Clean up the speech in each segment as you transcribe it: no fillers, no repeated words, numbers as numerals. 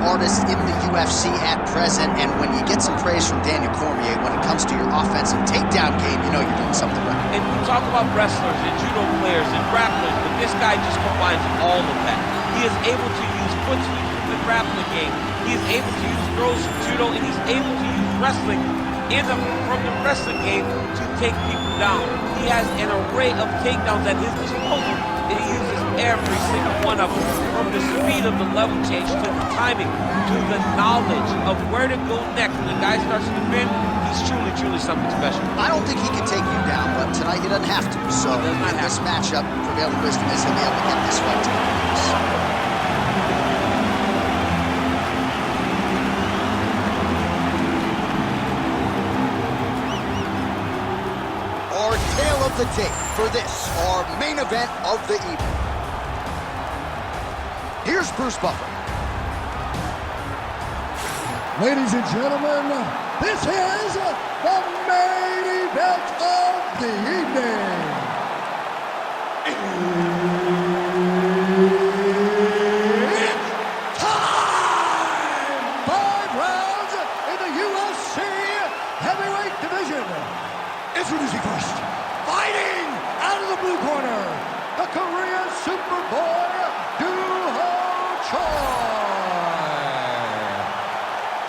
artist in the UFC at present, and when you get some praise from Daniel Cormier when it comes to your offensive takedown game, you know you're doing something right. And we talk about wrestlers and judo players and grapplers, but this guy just combines all of that. He is able to use foot sweeps from the grappling game. He is able to use throws from judo, and he's able to use wrestling from the wrestling game to take people down. He has an array of takedowns at his disposal, and he uses every single one of them, from the speed of the level change to the timing to the knowledge of where to go next. When the guy starts to defend, he's truly something special. I don't think he can take you down, but tonight he doesn't have to. So in this matchup, prevailing wisdom is he'll be able to get this fight to the finish. Our tale of the tape for this, our main event of the evening. Here's Bruce Buffer. Ladies and gentlemen, this is the main event of the evening. It's time! 5 rounds in the UFC heavyweight division. Introducing first, fighting out of the blue corner, the Korean Superboy,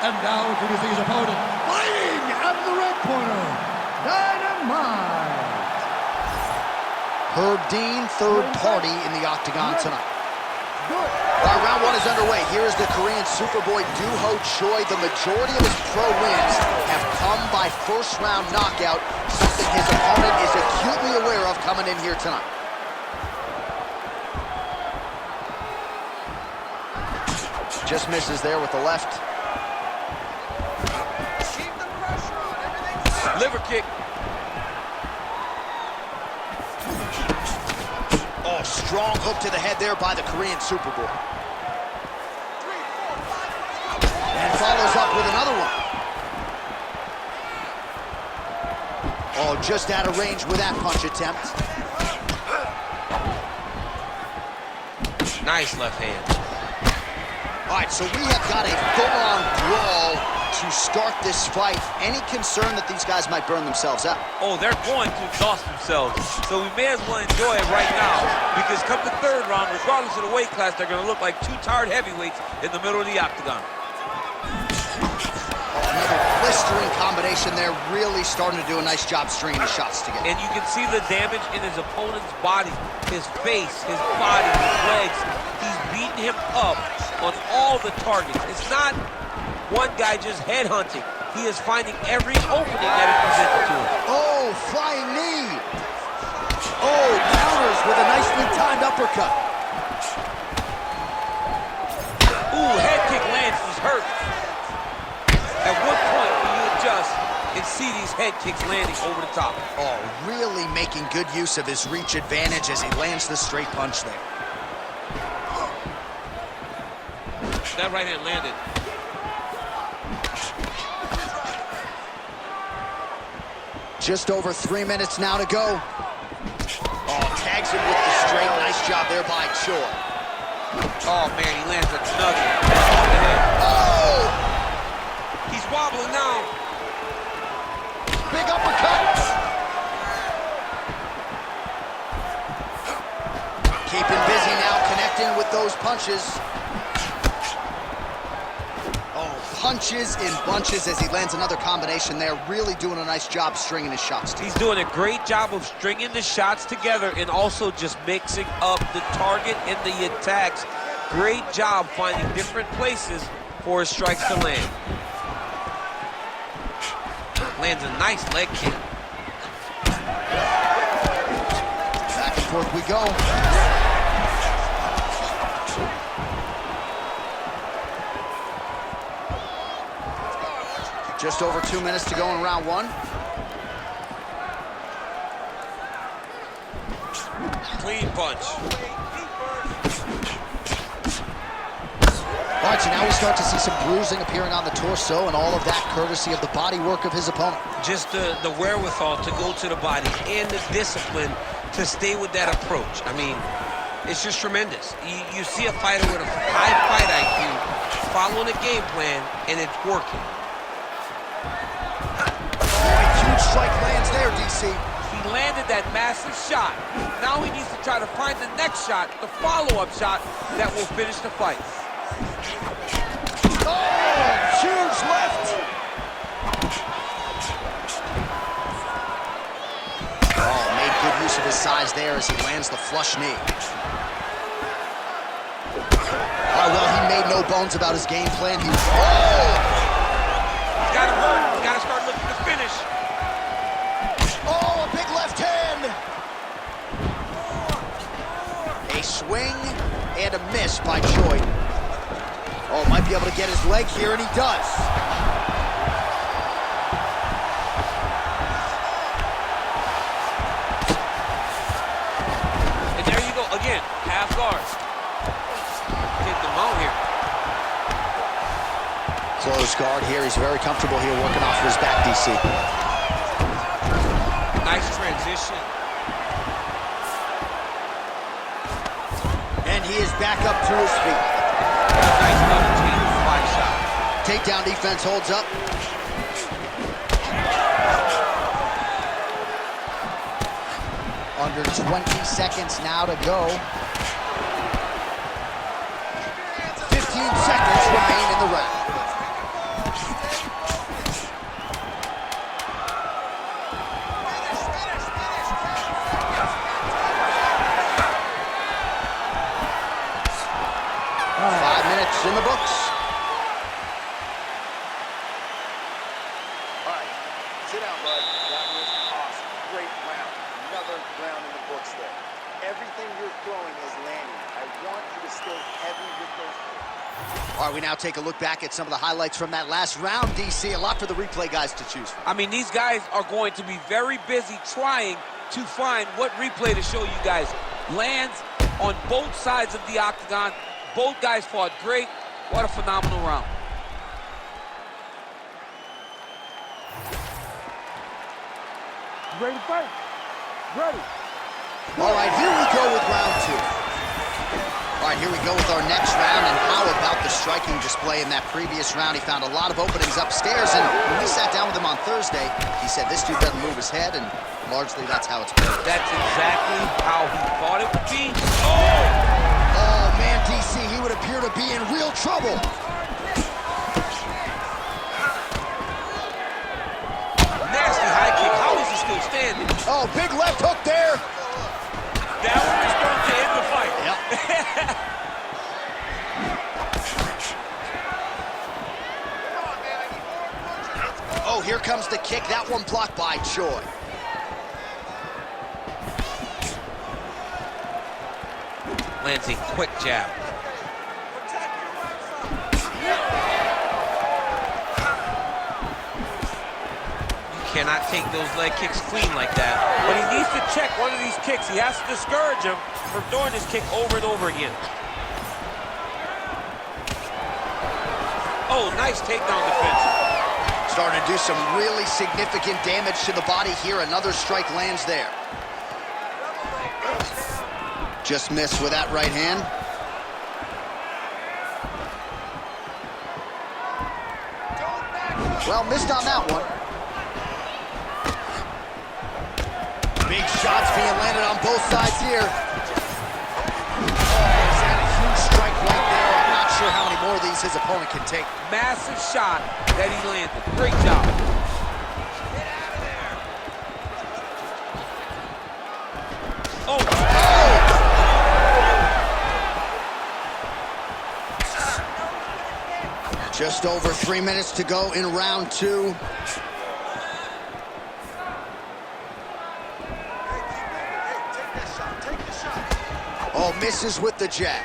and now introducing his opponent, fighting out of the red corner, Dynamite. Herb Dean, third party in the octagon tonight. All right, round one is underway. Here is the Korean Superboy, Doo-Ho Choi. The majority of his pro wins have come by first-round knockout, something his opponent is acutely aware of coming in here tonight. Just misses there with the left. Liver kick. Oh, strong hook to the head there by the Korean Superboy. And follows up with another one. Oh, just out of range with that punch attempt. Nice left hand. All right, so we have got a full-on brawl to start this fight. Any concern that these guys might burn themselves out? Oh, they're going to exhaust themselves. So we may as well enjoy it right now, because come the third round, regardless of the weight class, they're going to look like two tired heavyweights in the middle of the octagon. Oh, another blistering combination there, really starting to do a nice job stringing the shots together. And you can see the damage in his opponent's body, his face, his body, his legs. He's beating him up on all the targets. It's not one guy just headhunting. He is finding every opening that is presented to him. Oh, flying knee. Oh, counters with a nicely timed uppercut. Ooh, head kick lands, he's hurt. At what point do you adjust and see these head kicks landing over the top? Oh, really making good use of his reach advantage as he lands the straight punch there. That right hand landed. Just over 3 minutes now to go. Oh, tags him with the straight. Nice job there by Choi. Oh, man, he lands a nugget. Oh! He's wobbling now. Big uppercut. Keeping busy now, connecting with those punches. Punches in bunches as he lands another combination there. Really doing a nice job stringing his shots together. He's doing a great job of stringing the shots together and also just mixing up the target and the attacks. Great job finding different places for his strikes to land. Lands a nice leg kick. Back and forth we go. Just over 2 minutes to go in round one. Clean punch. All right, so now we start to see some bruising appearing on the torso, and all of that courtesy of the body work of his opponent. Just the wherewithal to go to the body and the discipline to stay with that approach. I mean, it's just tremendous. You see a fighter with a high fight IQ follow following a game plan, and it's working. Huge strike lands there, DC. He landed that massive shot. Now he needs to try to find the next shot, the follow-up shot, that will finish the fight. Oh, huge left. Oh, made good use of his size there as he lands the flush knee. Oh, well, he made no bones about his game plan. He was... Oh! He's got to hurt. He's got to start looking to finish. Oh, a big left hand. A swing and a miss by Choi. Oh, might be able to get his leg here, and he does. And there you go. Again, half guard. Take them out here. Close guard here. He's very comfortable here working off of his back, DC. Nice transition. And he is back up to his feet. Nice double team fly shot. Takedown defense holds up. Under 20 seconds now to go. 15 seconds remain in the round. In the books. All right, sit down, bud. That was awesome. Great round. Another round in the books there. Everything you're throwing is landing. I want you to stay heavy with those throws. All right, we now take a look back at some of the highlights from that last round, DC. A lot for the replay guys to choose from. I mean, these guys are going to be very busy trying to find what replay to show you guys. Lands on both sides of the octagon. Both guys fought great. What a phenomenal round. Ready to fight? Ready. All right, here we go with round two. All right, here we go with our next round, and how about the striking display in that previous round? He found a lot of openings upstairs, and when we sat down with him on Thursday, he said this dude doesn't move his head, and largely that's how it's been. That's exactly how he thought it would be. Oh! Oh, man, DC, he would appear to be in real trouble. Nasty high kick. How is he still standing? Oh, big left hook there. That one is going to end the fight. Yep. Oh, here comes the kick. That one blocked by Choi. Lands a quick jab. You cannot take those leg kicks clean like that. But he needs to check one of these kicks. He has to discourage him from throwing this kick over and over again. Oh, nice takedown defense. Starting to do some really significant damage to the body here. Another strike lands there. Just missed with that right hand. Well, missed on that one. Big shots being landed on both sides here. Oh, he's had a huge strike right there. I'm not sure how many more of these his opponent can take. Massive shot that he landed. Great job. Oh! Just over 3 minutes to go in round two. Oh, misses with the jab.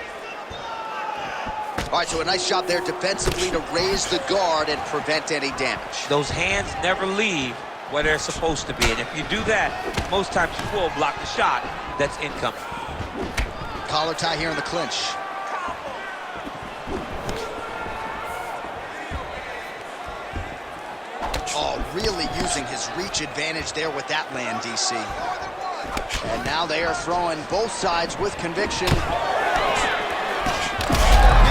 All right, so a nice shot there defensively to raise the guard and prevent any damage. Those hands never leave where they're supposed to be. And if you do that, most times you will block the shot that's incoming. Collar tie here in the clinch. Oh, really using his reach advantage there with that land, DC. And now they are throwing both sides with conviction. Big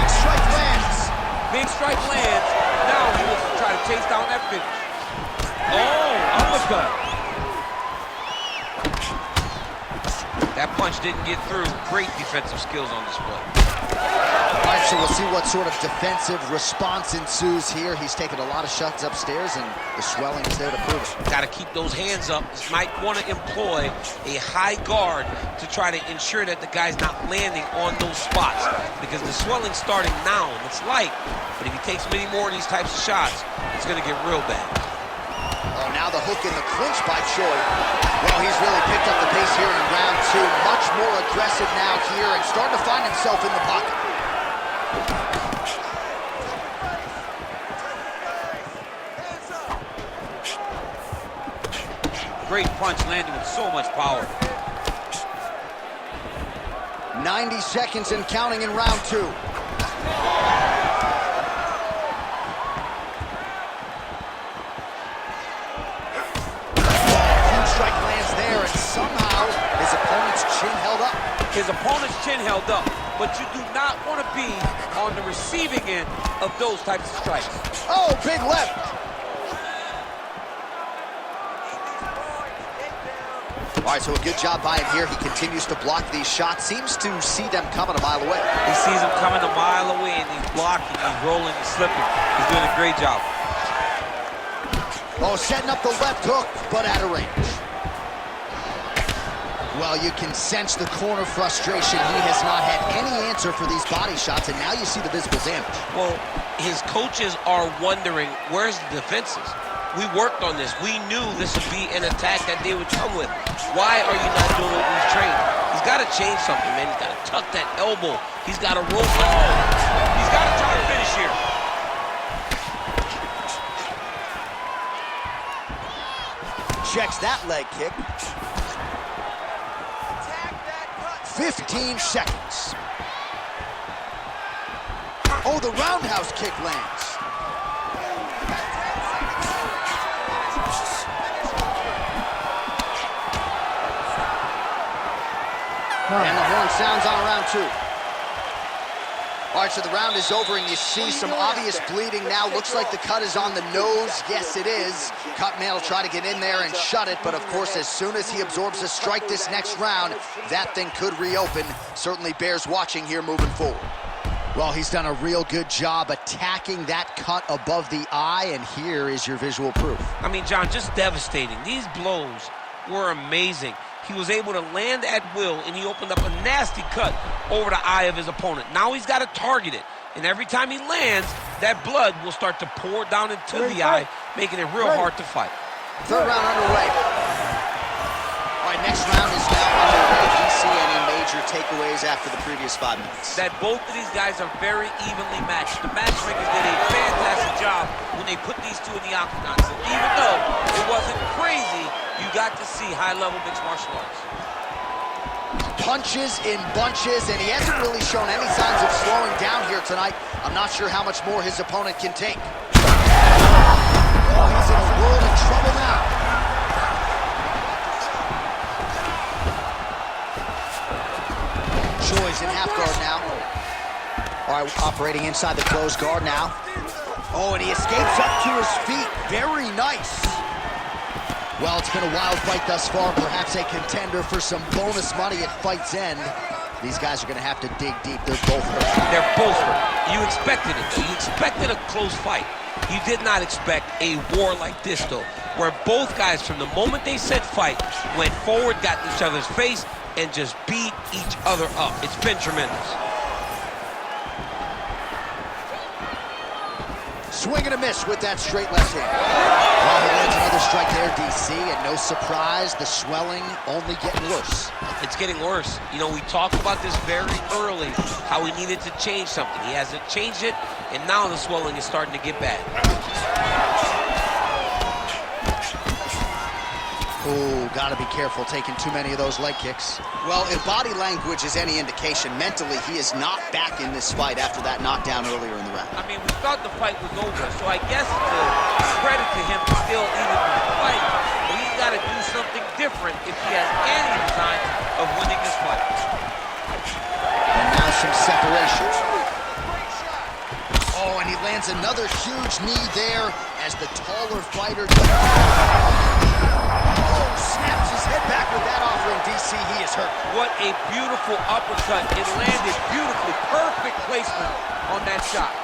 strike lands. big strike lands. Now he looks to try to chase down that finish. Oh, uppercut. That punch didn't get through. Great defensive skills on display. All right, so we'll see what sort of defensive response ensues here. He's taken a lot of shots upstairs, and the swelling is there to prove it. Got to keep those hands up. He might want to employ a high guard to try to ensure that the guy's not landing on those spots, because the swelling's starting now. It's light, but if he takes many more of these types of shots, it's going to get real bad. Oh, now the hook in the clinch by Choi. Well, he's really picked up the pace here in round two. Much more aggressive now here and starting to find himself in the pocket. Great punch landing with so much power. 90 seconds and counting in round two. Huge strike lands there, and somehow his opponent's chin held up. His opponent's chin held up, but you do not want to be on the receiving end of those types of strikes. Oh, big left. All right, so a good job by him here. He continues to block these shots. Seems to see them coming a mile away. He sees them coming a mile away, and he's blocking, he's rolling, he's slipping. He's doing a great job. Oh, setting up the left hook, but out of range. Well, you can sense the corner frustration. He has not had any answer for these body shots, and now you see the visible damage. Well, his coaches are wondering, where's the defenses? We worked on this. We knew this would be an attack that they would come with. Why are you not doing what we've trained? He's got to change something, man. He's got to tuck that elbow. He's got to roll. He's got to try to finish here. Checks that leg kick. 15 seconds. Oh, the roundhouse kick lands. And the horn sounds on round two. All right, so the round is over, and you see some obvious bleeding now. Looks like the cut is on the nose. Yes, it is. Cutman will try to get in there and shut it, but of course, as soon as he absorbs a strike this next round, that thing could reopen. Certainly bears watching here moving forward. Well, he's done a real good job attacking that cut above the eye, and here is your visual proof. I mean, John, just devastating. These blows were amazing. He was able to land at will, and he opened up a nasty cut over the eye of his opponent. Now he's got to target it, and every time he lands, that blood will start to pour down into the eye, making it real hard to fight. Third round underway. All right, next round is now underway. Do you see any major takeaways after the previous 5 minutes? That both of these guys are very evenly matched. The matchmakers did a fantastic job when they put these two in the octagon. So even though it wasn't crazy, you got to see high-level mixed martial arts. Punches in bunches, and he hasn't really shown any signs of slowing down here tonight. I'm not sure how much more his opponent can take. Oh, he's in a world of trouble now. Choi's in half guard now. All right, operating inside the closed guard now. Oh, and he escapes up to his feet. Very nice. Well, it's been a wild fight thus far, perhaps a contender for some bonus money at fight's end. These guys are going to have to dig deep. They're both hurt. They're both hurt. You expected it, though. You expected a close fight. You did not expect a war like this, though, where both guys, from the moment they said fight, went forward, got in each other's face, and just beat each other up. It's been tremendous. Swing and a miss with that straight left hand. Well, he lands another strike there, DC, and no surprise, the swelling only getting worse. It's getting worse. You know, we talked about this very early, how he needed to change something. He hasn't changed it, and now the swelling is starting to get bad. Oh, gotta be careful taking too many of those leg kicks. Well, if body language is any indication, mentally he is not back in this fight after that knockdown earlier in the round. I mean, we thought the fight was over, so I guess the credit to him is still even in the fight, but he's got to do something different if he has any design of winning this fight. And now some separation. Oh, Oh, and he lands another huge knee there as the taller fighter... Oh, snaps his head back with that offering, DC. He is hurt. What a beautiful uppercut. It landed beautifully. Perfect placement on that shot.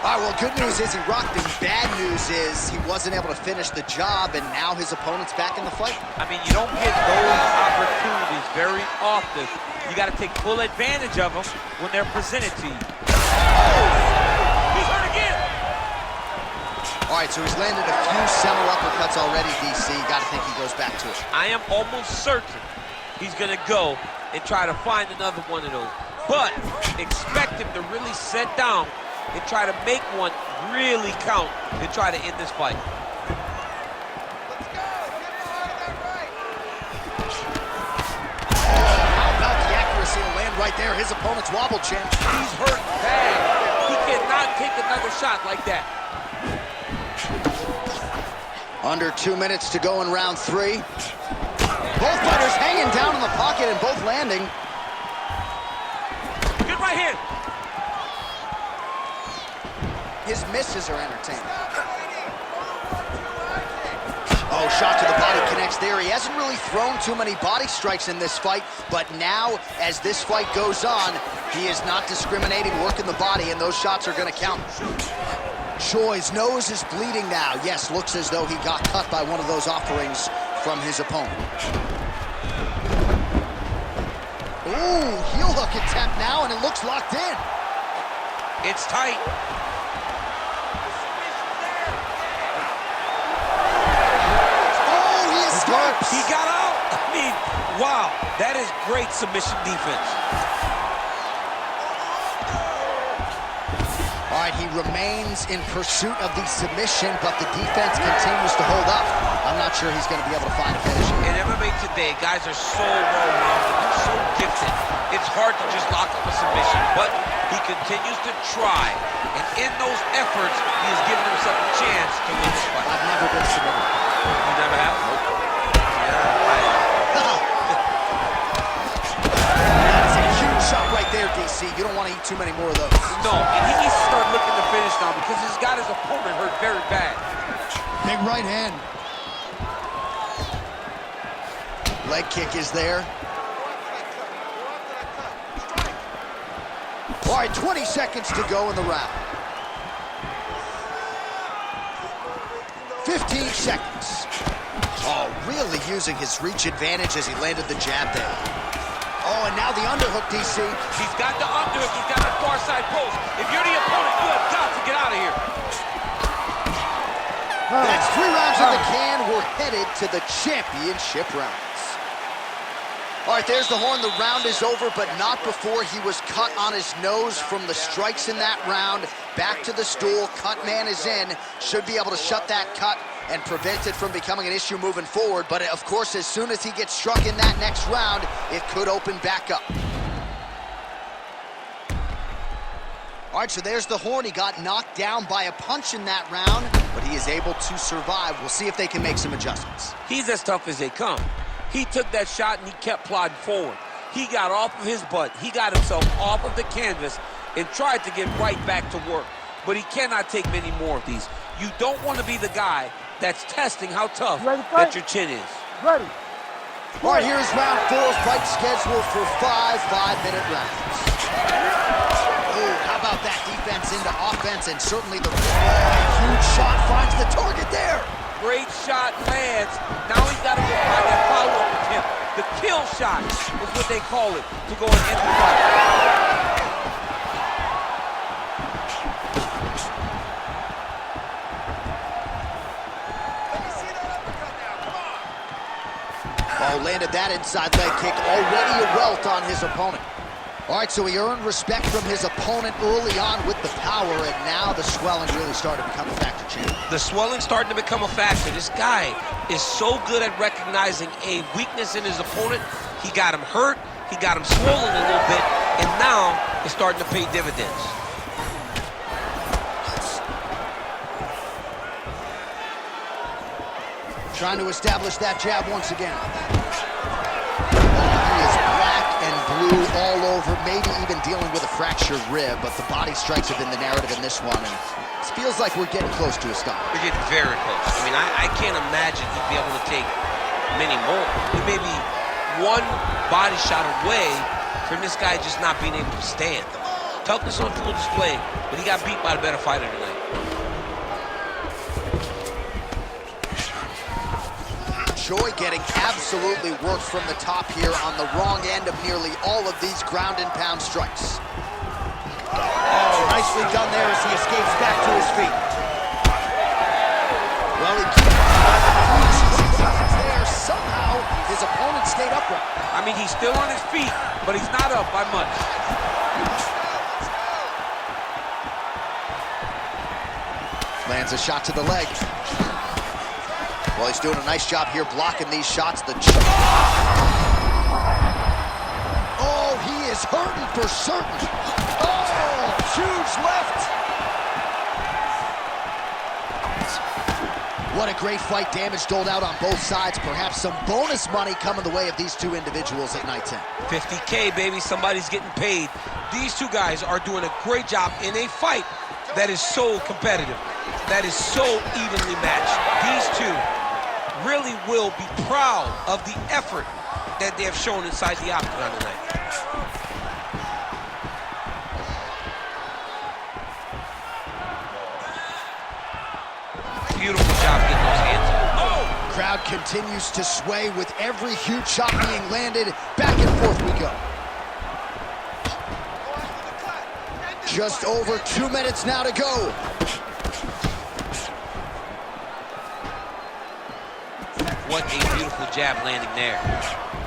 All right, well, good news is he rocked him. Bad news is he wasn't able to finish the job, and now his opponent's back in the fight. I mean, you don't get those opportunities very often. You got to take full advantage of them when they're presented to you. Oh! He's hurt again! All right, so he's landed a few seminal uppercuts already, DC. Got to think he goes back to it. I am almost certain he's going to go and try to find another one of those. But expect him to really sit down and try to make one really count and try to end this fight. How about the accuracy to land right there? His opponent's wobble, champ. He's hurt bad. He cannot take another shot like that. Under 2 minutes to go in round 3. Both fighters hanging down in the pocket and both landing. Good right hand. His misses are entertaining. Oh, shot to the body connects there. He hasn't really thrown too many body strikes in this fight, but now, as this fight goes on, he is not discriminating, working the body, and those shots are going to count. Choi's nose is bleeding now. Yes, looks as though he got cut by one of those offerings from his opponent. Ooh, heel hook attempt now, and it looks locked in. It's tight. Oh, he escapes. He got out. I mean, wow, that is great submission defense. All right, he remains in pursuit of the submission, but the defense continues to hold up. I'm not sure he's going to be able to find a finish. In MMA today, guys are so well-rounded, so gifted. It's hard to just lock up a submission, but he continues to try. And in those efforts, he has given himself a chance to win this fight. I've never been submitted. You never have? Nope. That's a huge shot right there, DC. You don't want to eat too many more of those. No, and he needs to start looking to finish now because he's got his opponent hurt very bad. Big right hand. Leg kick is there. All right, 20 seconds to go in the round. 15 seconds. Oh, really using his reach advantage as he landed the jab there. Oh, and now the underhook, DC. He's got the underhook. He's got the far side post. If you're the opponent, you have got to get out of here. That's 3 rounds in the can. We're headed to the championship rounds. All right, there's the horn. The round is over, but not before he was cut on his nose from the strikes in that round. Back to the stool. Cut man is in. Should be able to shut that cut and prevent it from becoming an issue moving forward. But, of course, as soon as he gets struck in that next round, it could open back up. All right, so there's the horn. He got knocked down by a punch in that round, but he is able to survive. We'll see if they can make some adjustments. He's as tough as they come. He took that shot and he kept plodding forward. He got off of his butt. He got himself off of the canvas and tried to get right back to work. But he cannot take many more of these. You don't want to be the guy that's testing how tough that your chin is. Ready. All right, here's round 4. Fight scheduled for 5 5-minute rounds. Oh, how about that defense into offense, and certainly the huge shot finds the target there. Great shot lands. Now he's got to go find that follow-up attempt. The kill shot is what they call it to go and end the fight. Let me see that uppercut now. Come on. Oh, landed that inside leg kick. Already a welt on his opponent. All right, so he earned respect from his opponent early on with the power, and now the swelling really started to become a factor, champ. The swelling's starting to become a factor. This guy is so good at recognizing a weakness in his opponent. He got him hurt, he got him swollen a little bit, and now it's starting to pay dividends. Trying to establish that jab once again. Oh, he is black and blue blue all over, maybe even dealing with a fractured rib, but the body strikes have been the narrative in this one, and it feels like we're getting close to a stop. We're getting very close. I mean, I can't imagine he'd be able to take many more. We may be one body shot away from this guy just not being able to stand. Toughness on full display, but he got beat by the better fighter tonight. Choi getting absolutely worked from the top here on the wrong end of nearly all of these ground and pound strikes. Oh, nicely done there as he escapes back to his feet. Well, he keeps there. Somehow, his opponent stayed upright. I mean, he's still on his feet, but he's not up by much. Lands a shot to the leg. Well, he's doing a nice job here blocking these shots. Oh, he is hurting for certain. Oh, huge left. What a great fight. Damage doled out on both sides. Perhaps some bonus money coming the way of these two individuals at night 10. 50K, baby. Somebody's getting paid. These two guys are doing a great job in a fight that is so competitive, that is so evenly matched. These two really will be proud of the effort that they have shown inside the octagon tonight. Beautiful job getting those hands up. Oh! Crowd continues to sway with every huge shot being landed. Back and forth we go. Just over 2 minutes now to go. What a beautiful jab landing there.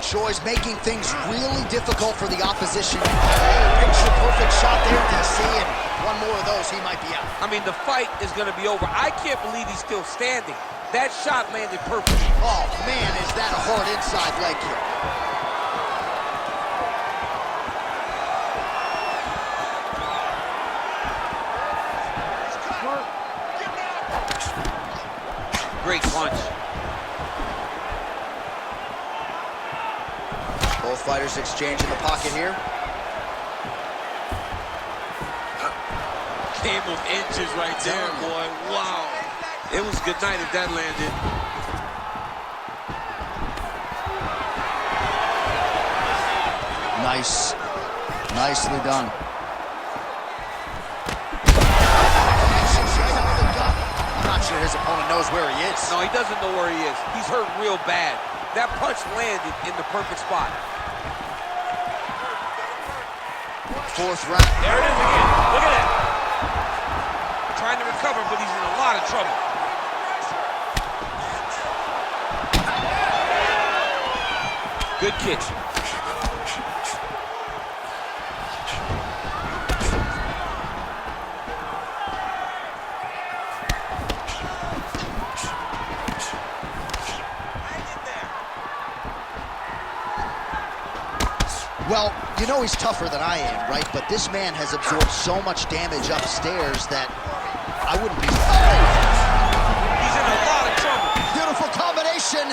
Choi's making things really difficult for the opposition. Picture perfect shot there, DC, and one more of those, he might be out. I mean, the fight is going to be over. I can't believe he's still standing. That shot landed perfectly. Oh, man, is that a hard inside leg kick. Great punch. Both fighters exchange in the pocket here. Game of inches right there, boy. Wow. It was good night if that landed. Nice. Nicely done. I'm not sure his opponent knows where he is. No, he doesn't know where he is. He's hurt real bad. That punch landed in the perfect spot. Fourth round. There it is again. Look at that. Trying to recover, but he's in a lot of trouble. Good kick. Well, you know he's tougher than I am, right? But this man has absorbed so much damage upstairs that I wouldn't be... Oh! He's in a lot of trouble. Beautiful combination.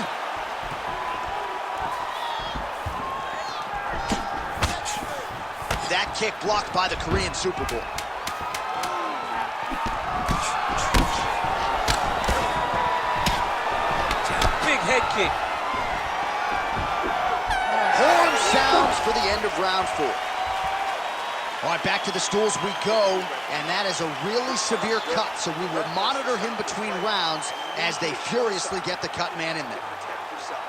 That kick blocked by the Korean Superboy. Big head kick. Horn sounds for the end of round 4. All right, back to the stools we go, and that is a really severe cut, so we will monitor him between rounds as they furiously get the cut man in there. Protect yourself.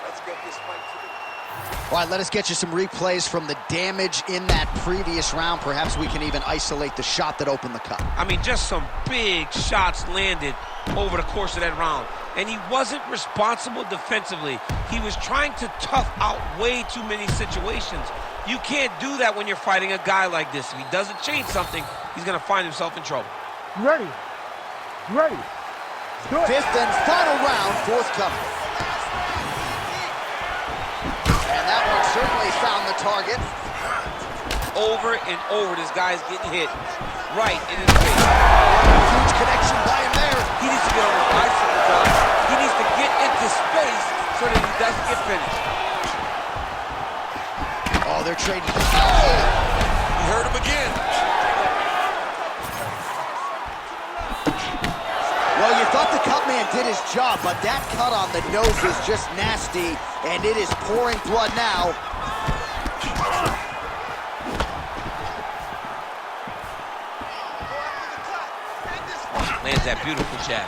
Let's get this fight to the... All right, let us get you some replays from the damage in that previous round. Perhaps we can even isolate the shot that opened the cut. I mean, just some big shots landed over the course of that round. And he wasn't responsible defensively. He was trying to tough out way too many situations. You can't do that when you're fighting a guy like this. If he doesn't change something, he's going to find himself in trouble. Ready. Ready. Good. Fifth and final round, forthcoming. And that one certainly found the target. Over and over, this guy's getting hit right in his face. Huge connection by him there. He needs to get on his bicycle, John. He needs to get into space so that he doesn't get finished. Oh, they're trading. He hurt him again. Well, you thought the cut man did his job, but that cut on the nose is just nasty, and it is pouring blood now. Lands that beautiful jab.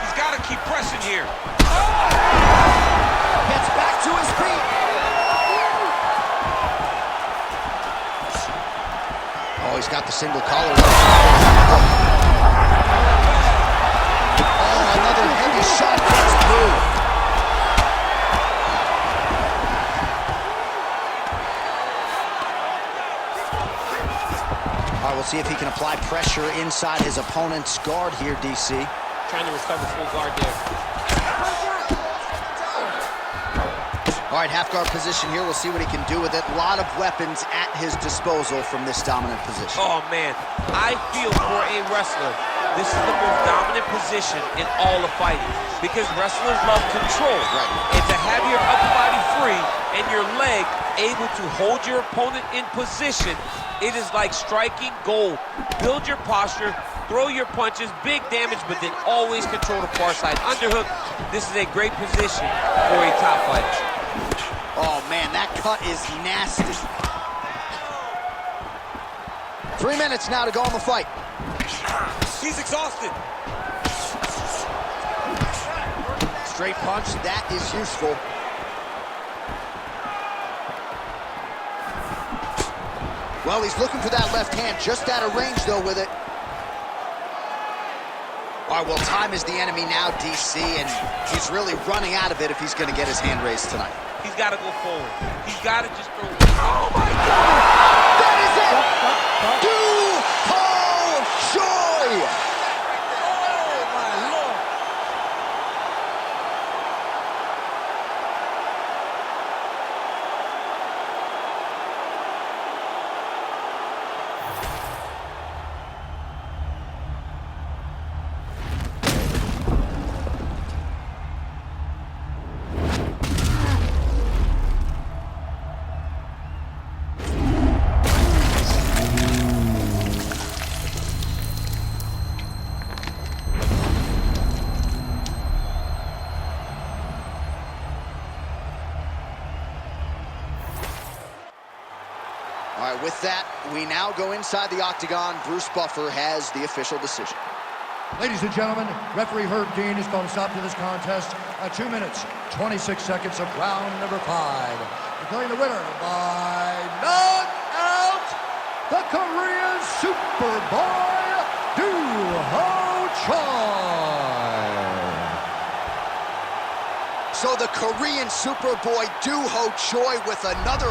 He's got to keep pressing here. Gets back to his feet. Oh, he's got the single collar. Oh, another heavy shot gets through. All right, we'll see if he can apply pressure inside his opponent's guard here, DC. Trying to recover full guard there. All right, half guard position here. We'll see what he can do with it. A lot of weapons at his disposal from this dominant position. Oh, man. I feel for a wrestler, this is the most dominant position in all of fighting because wrestlers love control. Right. And to have your upper body free and your leg able to hold your opponent in position, it is like striking gold. Build your posture, throw your punches, big damage, but then always control the far side underhook. This is a great position for a top fighter. Oh, man, that cut is nasty. 3 minutes now to go in the fight. He's exhausted. Straight punch, that is useful. Well, he's looking for that left hand, just out of range, though, with it. All right, well, time is the enemy now, DC, and he's really running out of it if he's going to get his hand raised tonight. He's got to go forward. He's got to just throw. Oh, my God! That is it! Duhojoy! Oh, my Lord. All right, with that, we now go inside the octagon. Bruce Buffer has the official decision. Ladies and gentlemen, referee Herb Dean has called a stop to this contest at 2 minutes, 26 seconds of round number 5. Declaring the winner by knockout, the Korean Superboy, Duhojoy. So the Korean Superboy Duhojoy with another